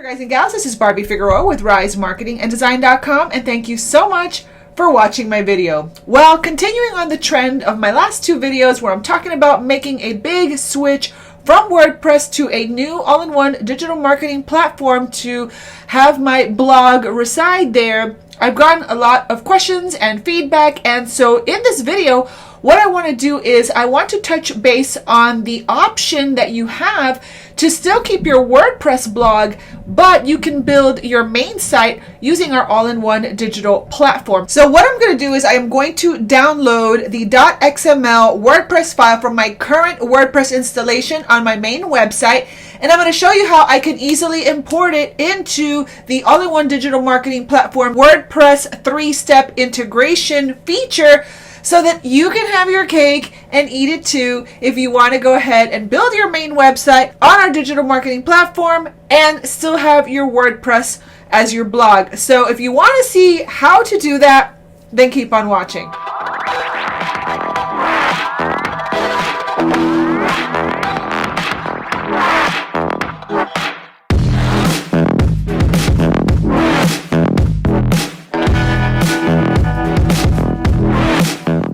there, guys and gals. This is Barbie Figueroa with RiseMarketingAndDesign.com, and thank you so much for watching my video. Well, continuing on the trend of my last two videos where I'm talking about making a big switch from WordPress to a new all-in-one digital marketing platform to have my blog reside there, I've gotten a lot of questions and feedback, and so in this video, what I want to do is I want to touch base on the option that you have to still keep your WordPress blog, but you can build your main site using our all-in-one digital platform. So what I'm going to do is I am going to download the .xml WordPress file from my current WordPress installation on my main website, and I'm going to show you how I can easily import it into the all-in-one digital marketing platform WordPress 3-step integration feature, so that you can have your cake and eat it too if you want to go ahead and build your main website on our digital marketing platform and still have your WordPress as your blog. So if you want to see how to do that, then keep on watching.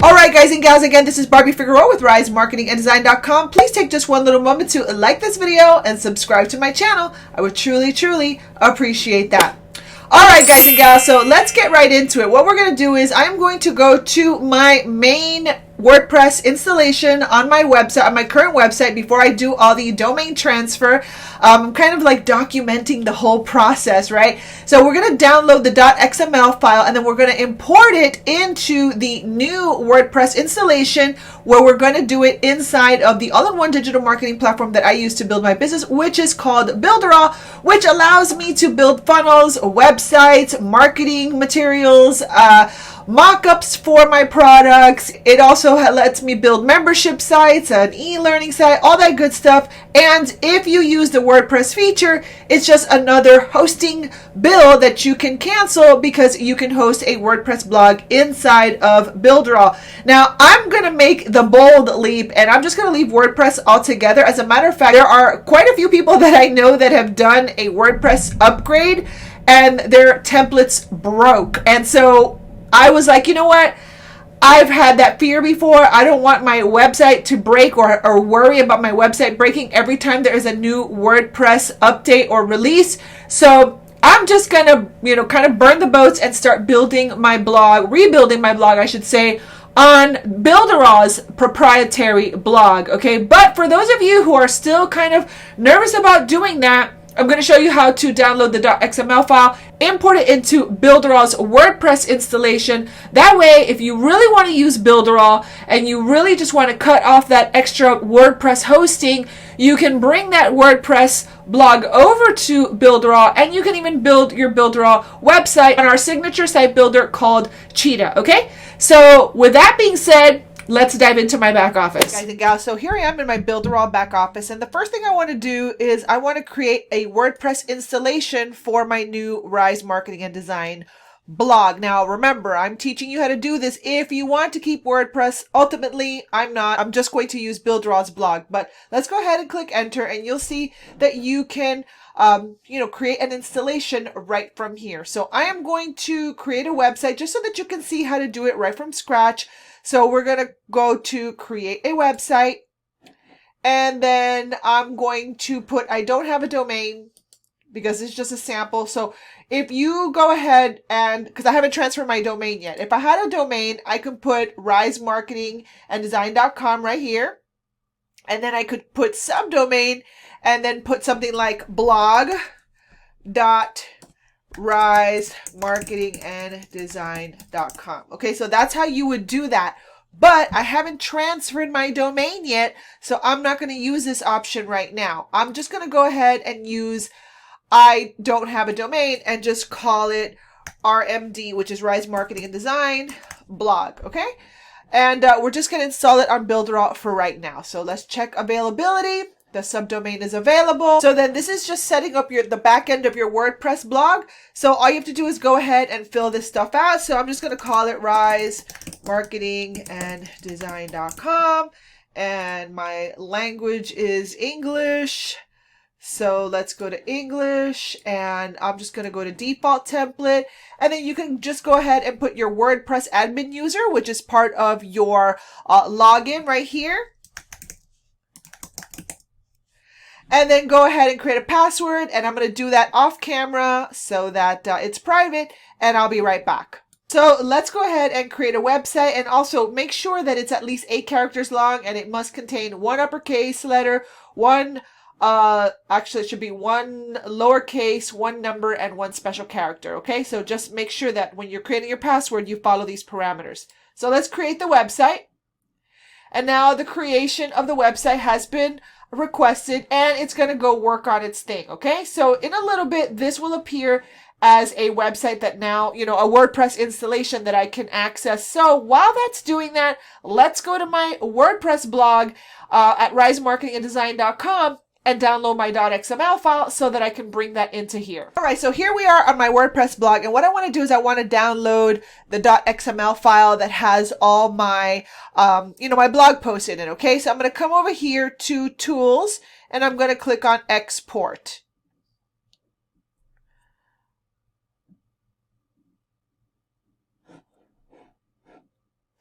Alright, guys and gals, again, this is Barbie Figueroa with RiseMarketingAndDesign.com. Please take just one little moment to like this video and subscribe to my channel. I would truly appreciate that. Alright, guys and gals, so let's get right into it. What we're going to do is I'm going to go to my main WordPress installation on my website, on my current website, before I do all the domain transfer. I'm kind of like documenting the whole process, right? So we're going to download the .xml file, and then we're going to import it into the new WordPress installation, where we're going to do it inside of the all-in-one digital marketing platform that I use to build my business, which is called Builderall, which allows me to build funnels, websites, marketing materials, mock-ups for my products. It also lets me build membership sites, an e-learning site, all that good stuff. And if you use the WordPress feature, it's just another hosting bill that you can cancel because you can host a WordPress blog inside of Builderall. Now, I'm going to make the bold leap, and I'm just going to leave WordPress altogether. As a matter of fact, there are quite a few people that I know that have done a WordPress upgrade and their templates broke. And so I was like, you know what? I've had that fear before. I don't want my website to break or worry about my website breaking every time there is a new WordPress update or release. So I'm just going to, kind of burn the boats and start building my blog, rebuilding my blog, I should say, on Builderall's proprietary blog. Okay. But for those of you who are still kind of nervous about doing that, I'm going to show you how to download the .xml file, import it into Builderall's WordPress installation. That way, if you really want to use Builderall and you really just want to cut off that extra WordPress hosting, you can bring that WordPress blog over to Builderall, and you can even build your Builderall website on our signature site builder called Cheetah. Okay? So with that being said, let's dive into my back office. Guys and gals, so here I am in my Builderall back office, and the first thing I want to do is I want to create a WordPress installation for my new Rise Marketing and Design blog. Now, remember, I'm teaching you how to do this if you want to keep WordPress. Ultimately, I'm not. I'm just going to use Builderall's blog, but let's go ahead and click enter, and you'll see that you can create an installation right from here. So I am going to create a website just so that you can see how to do it right from scratch. So we're going to go to create a website, and then I'm going to put, I don't have a domain because it's just a sample. So if you go ahead and, because I haven't transferred my domain yet, if I had a domain, I could put RiseMarketingAndDesign.com right here. And then I could put subdomain and then put something like blog.risemarketinganddesign.com. Okay, so that's how you would do that. But I haven't transferred my domain yet, so I'm not going to use this option right now. I'm just going to go ahead and use I don't have a domain and just call it RMD, which is Rise Marketing and Design blog. Okay, and we're just going to install it on Builderall for right now. So let's check availability. The subdomain is available. So then this is just setting up the back end of your WordPress blog. So all you have to do is go ahead and fill this stuff out. So I'm just going to call it RiseMarketingAndDesign.com. And my language is English. So let's go to English, and I'm just going to go to default template. And then you can just go ahead and put your WordPress admin user, which is part of your login right here. And then go ahead and create a password. And I'm going to do that off camera so that it's private. And I'll be right back. So let's go ahead and create a website, and also make sure that it's at least 8 characters long, and it must contain 1 uppercase letter, 1 actually it should be 1 lowercase, 1 number, and 1 special character. Okay, so just make sure that when you're creating your password, you follow these parameters. So let's create the website. And now the creation of the website has been requested, and it's going to go work on its thing. Okay, so in a little bit, this will appear as a website that now, a WordPress installation that I can access. So while that's doing that, let's go to my WordPress blog at risemarketinganddesign.com and download my .xml file so that I can bring that into here. All right, so here we are on my WordPress blog, and what I want to do is I want to download the .xml file that has all my, my blog posts in it. Okay, so I'm going to come over here to Tools, and I'm going to click on Export.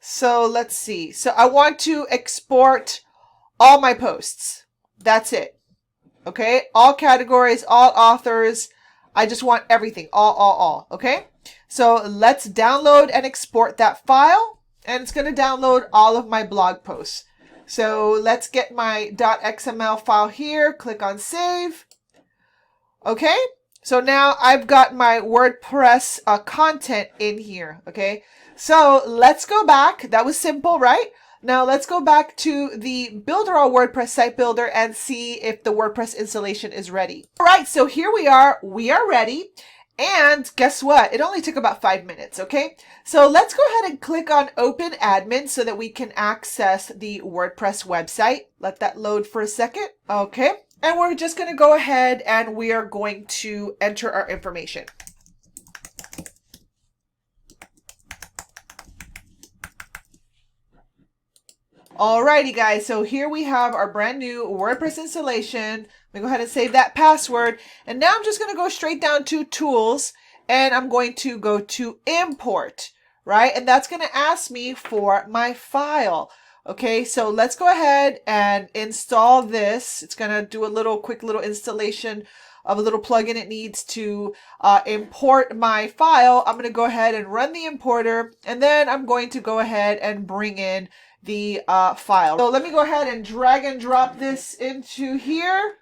So let's see. So I want to export all my posts. That's it. Okay. All categories, all authors. I just want everything. All. Okay. So let's download and export that file. And it's going to download all of my blog posts. So let's get my .xml file here. Click on Save. Okay. So now I've got my WordPress content in here. Okay. So let's go back. That was simple, right? Now let's go back to the Builderall WordPress site builder and see if the WordPress installation is ready. All right, so here we are. We are ready. And guess what? It only took about 5 minutes, okay? So let's go ahead and click on Open Admin so that we can access the WordPress website. Let that load for a second. Okay. And we're just going to go ahead and we are going to enter our information. Alrighty guys, so here we have our brand new WordPress installation. I'm going to go ahead and save that password. And now I'm just going to go straight down to Tools, and I'm going to go to Import, right? And that's going to ask me for my file. Okay, so let's go ahead and install this. It's going to do a quick little installation of a little plugin it needs to import my file. I'm going to go ahead and run the importer, and then I'm going to go ahead and bring in the file. So let me go ahead and drag and drop this into here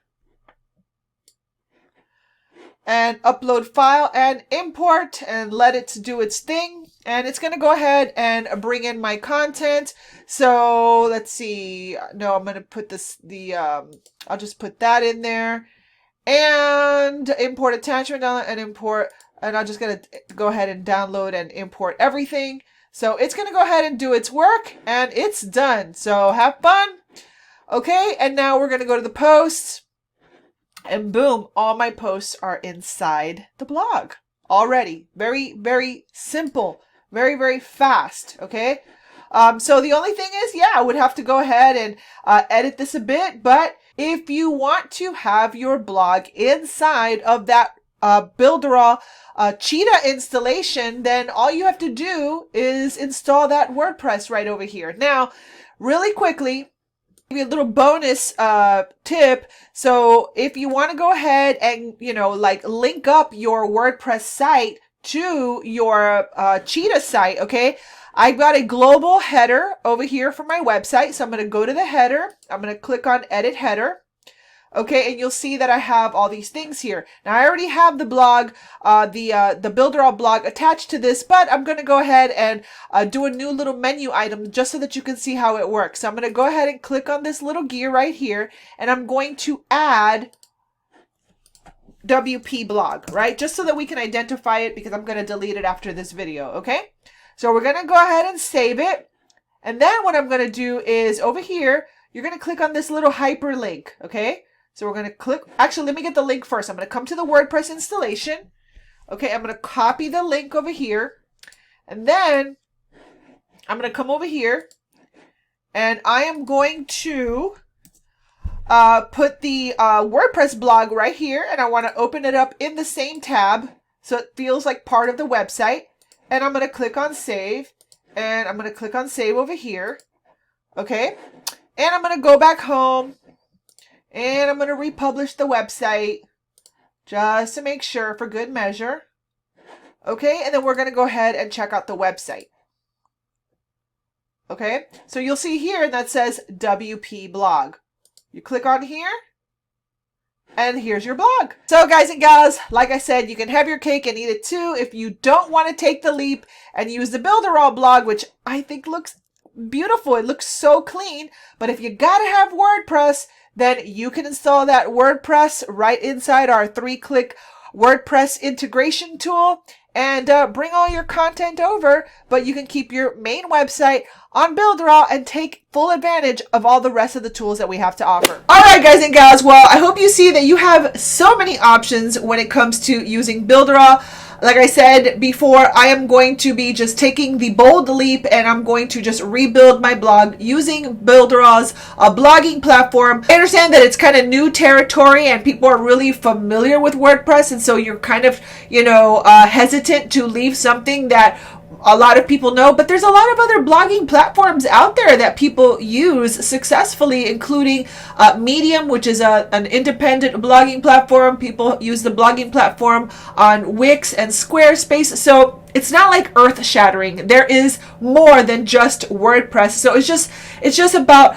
and upload file and import and let it do its thing. And it's going to go ahead and bring in my content. So let's see. No, I'm going to put this, I'll just put that in there and import attachment and import. And I'm just going to go ahead and download and import everything. So it's going to go ahead and do its work, and it's done. So have fun. Okay, and now we're going to go to the posts, and boom, all my posts are inside the blog already. Very, very simple. Very, very fast. Okay. So the only thing is, I would have to go ahead and edit this a bit. But if you want to have your blog inside of that Builderall Cheetah installation, then all you have to do is install that WordPress right over here. Now, really quickly, give you a little bonus tip. So if you want to go ahead and, link up your WordPress site to your Cheetah site, okay? I've got a global header over here for my website. So I'm going to go to the header. I'm going to click on Edit Header. Okay, and you'll see that I have all these things here. Now, I already have the blog, the Builderall blog attached to this, but I'm going to go ahead and do a new little menu item just so that you can see how it works. So I'm going to go ahead and click on this little gear right here, and I'm going to add WP blog, right? Just so that we can identify it, because I'm going to delete it after this video, okay? So we're going to go ahead and save it. And then what I'm going to do is over here, you're going to click on this little hyperlink, okay? So we're going to click, actually, let me get the link first. I'm going to come to the WordPress installation. Okay, I'm going to copy the link over here. And then I'm going to come over here and I am going to put the WordPress blog right here, and I want to open it up in the same tab so it feels like part of the website. And I'm going to click on save, and I'm going to click on save over here. Okay, and I'm going to go back home, and I'm going to republish the website just to make sure, for good measure. Okay, and then we're going to go ahead and check out the website. Okay, so you'll see here that says WP blog. You click on here, and here's your blog. So guys and gals, like I said, you can have your cake and eat it too if you don't want to take the leap and use the Builderall blog, which I think looks beautiful. It looks so clean. But if you gotta have WordPress, then you can install that WordPress right inside our 3-click WordPress integration tool and bring all your content over, but you can keep your main website on Builderall and take full advantage of all the rest of the tools that we have to offer. All right, guys and gals, well, I hope you see that you have so many options when it comes to using Builderall. Like I said before, I am going to be just taking the bold leap, and I'm going to just rebuild my blog using Builderalls, a blogging platform. I understand that it's kind of new territory and people are really familiar with WordPress, and so you're kind of, hesitant to leave something that a lot of people know, but there's a lot of other blogging platforms out there that people use successfully, including Medium, which is an independent blogging platform. People use the blogging platform on Wix and Squarespace. So it's not like earth shattering. There is more than just WordPress. So it's just about,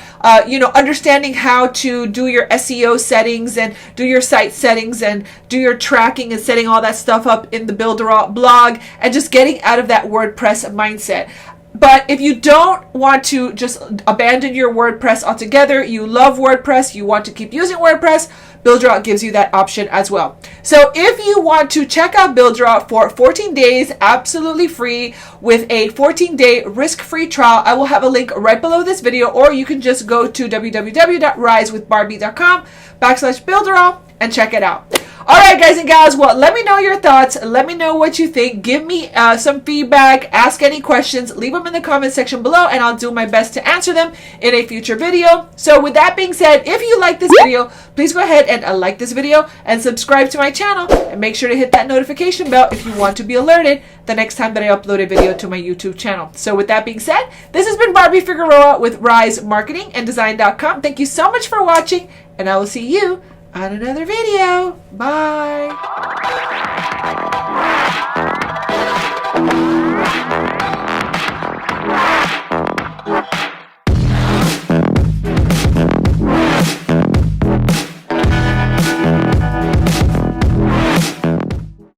understanding how to do your SEO settings and do your site settings and do your tracking and setting all that stuff up in the Builderall blog and just getting out of that WordPress mindset. But if you don't want to just abandon your WordPress altogether, you love WordPress, you want to keep using WordPress, Builderall gives you that option as well. So if you want to check out Builderall for 14 days, absolutely free, with a 14-day risk-free trial, I will have a link right below this video, or you can just go to www.risewithbarbie.com/Builderall and check it out. All right, guys and gals, well, let me know your thoughts. Let me know what you think. Give me some feedback. Ask any questions. Leave them in the comment section below, and I'll do my best to answer them in a future video. So with that being said, if you like this video, please go ahead and like this video and subscribe to my channel, and make sure to hit that notification bell if you want to be alerted the next time that I upload a video to my YouTube channel. So with that being said, this has been Barbie Figueroa with RiseMarketingAndDesign.com. Thank you so much for watching, and I will see you on another video. Bye.